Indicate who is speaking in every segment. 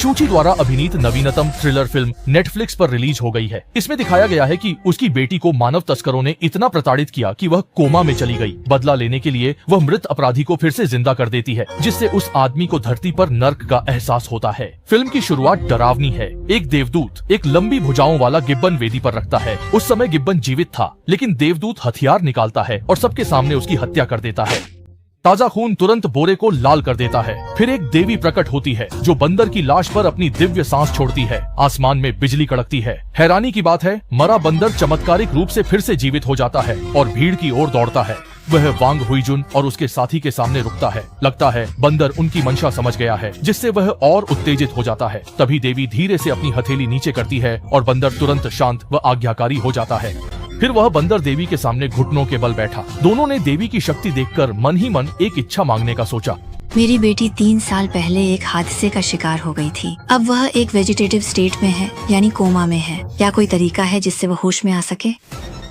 Speaker 1: शूची द्वारा अभिनीत नवीनतम थ्रिलर फिल्म नेटफ्लिक्स पर रिलीज हो गई है। इसमें दिखाया गया है कि उसकी बेटी को मानव तस्करों ने इतना प्रताड़ित किया कि वह कोमा में चली गई। बदला लेने के लिए वह मृत अपराधी को फिर से जिंदा कर देती है, जिससे उस आदमी को धरती पर नर्क का एहसास होता है। फिल्म की शुरुआत डरावनी है। एक देवदूत एक लंबी भुजाओं वाला गिब्बन वेदी पर रखता है। उस समय गिब्बन जीवित था, लेकिन देवदूत हथियार निकालता है और सबके सामने उसकी हत्या कर देता है। ताजा खून तुरंत बोरे को लाल कर देता है। फिर एक देवी प्रकट होती है जो बंदर की लाश पर अपनी दिव्य सांस छोड़ती है। आसमान में बिजली कड़कती है। हैरानी की बात है, मरा बंदर चमत्कारिक रूप से फिर से जीवित हो जाता है और भीड़ की ओर दौड़ता है। वह वांग हुईजुन और उसके साथी के सामने रुकता है। लगता है बंदर उनकी मंशा समझ गया है, जिससे वह और उत्तेजित हो जाता है। तभी देवी धीरे से अपनी हथेली नीचे करती है और बंदर तुरंत शांत व आज्ञाकारी हो जाता है। फिर वह बंदर देवी के सामने घुटनों के बल बैठा। दोनों ने देवी की शक्ति देखकर मन ही मन एक इच्छा मांगने का सोचा।
Speaker 2: मेरी बेटी 3 साल पहले एक हादसे का शिकार हो गई थी। अब वह एक वेजिटेटिव स्टेट में है, यानी कोमा में है। क्या कोई तरीका है जिससे वह होश में आ सके?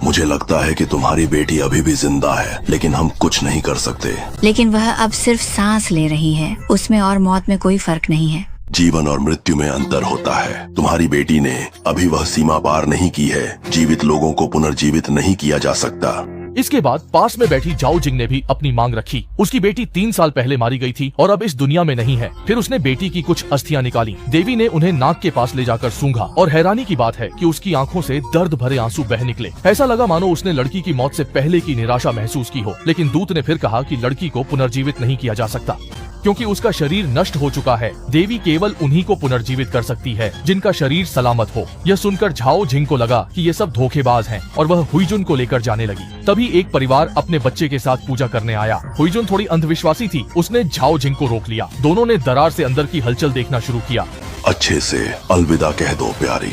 Speaker 3: मुझे लगता है कि तुम्हारी बेटी अभी भी जिंदा है, लेकिन हम कुछ नहीं कर सकते।
Speaker 2: लेकिन वह अब सिर्फ सांस ले रही है, उसमें और मौत में कोई फर्क नहीं है।
Speaker 3: जीवन और मृत्यु में अंतर होता है। तुम्हारी बेटी ने अभी वह सीमा पार नहीं की है। जीवित लोगों को पुनर्जीवित नहीं किया जा सकता।
Speaker 1: इसके बाद पास में बैठी जाओ जिंग ने भी अपनी मांग रखी। उसकी बेटी 3 साल पहले मारी गई थी और अब इस दुनिया में नहीं है। फिर उसने बेटी की कुछ अस्थियां निकाली। देवी ने उन्हें नाक के पास ले जाकर सूंघा और हैरानी की बात है कि उसकी आंखों से दर्द भरे आंसू बह निकले। ऐसा लगा मानो उसने लड़की की मौत से पहले की निराशा महसूस की हो। लेकिन दूत ने फिर कहा कि लड़की को पुनर्जीवित नहीं किया जा सकता, क्योंकि उसका शरीर नष्ट हो चुका है। देवी केवल उन्हीं को पुनर्जीवित कर सकती है जिनका शरीर सलामत हो। यह सुनकर झाओ जिंग को लगा कि ये सब धोखेबाज हैं और वह हुईजुन को लेकर जाने लगी। तभी एक परिवार अपने बच्चे के साथ पूजा करने आया। हुईजुन थोड़ी अंधविश्वासी थी। उसने झाओ जिंग को रोक लिया। दोनों ने दरार से अंदर की हलचल देखना शुरू किया।
Speaker 3: अच्छे से अलविदा कह दो प्यारी।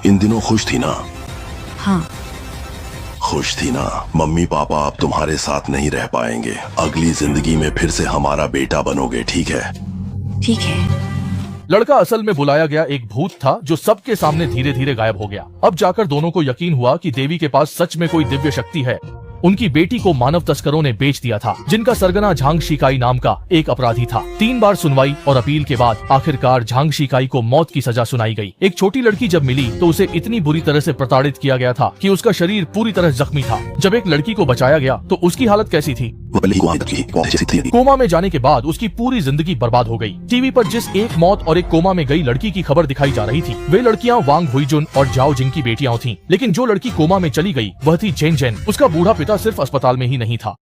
Speaker 3: इन दिनों खुश थी ना?
Speaker 2: हाँ।
Speaker 3: खुश थी ना? मम्मी पापा अब तुम्हारे साथ नहीं रह पाएंगे। अगली जिंदगी में फिर से हमारा बेटा बनोगे, ठीक है?
Speaker 2: ठीक है।
Speaker 1: लड़का असल में बुलाया गया एक भूत था जो सबके सामने धीरे धीरे गायब हो गया। अब जाकर दोनों को यकीन हुआ कि देवी के पास सच में कोई दिव्य शक्ति है। उनकी बेटी को मानव तस्करों ने बेच दिया था, जिनका सरगना झांग शिकाई नाम का एक अपराधी था। 3 बार सुनवाई और अपील के बाद आखिरकार झांग शिकाई को मौत की सजा सुनाई गई। एक छोटी लड़की जब मिली तो उसे इतनी बुरी तरह से प्रताड़ित किया गया था कि उसका शरीर पूरी तरह जख्मी था। जब एक लड़की को बचाया गया तो उसकी हालत कैसी थी? कोमा में जाने के बाद उसकी पूरी जिंदगी बर्बाद हो गई। टीवी पर जिस एक मौत और एक कोमा में गई लड़की की खबर दिखाई जा रही थी, वे लड़कियां वांग हुईजुन और जाओ जिंग की बेटियां थीं। लेकिन जो लड़की कोमा में चली गई वह थी जेन जेन। उसका बूढ़ा पिता सिर्फ अस्पताल में ही नहीं था,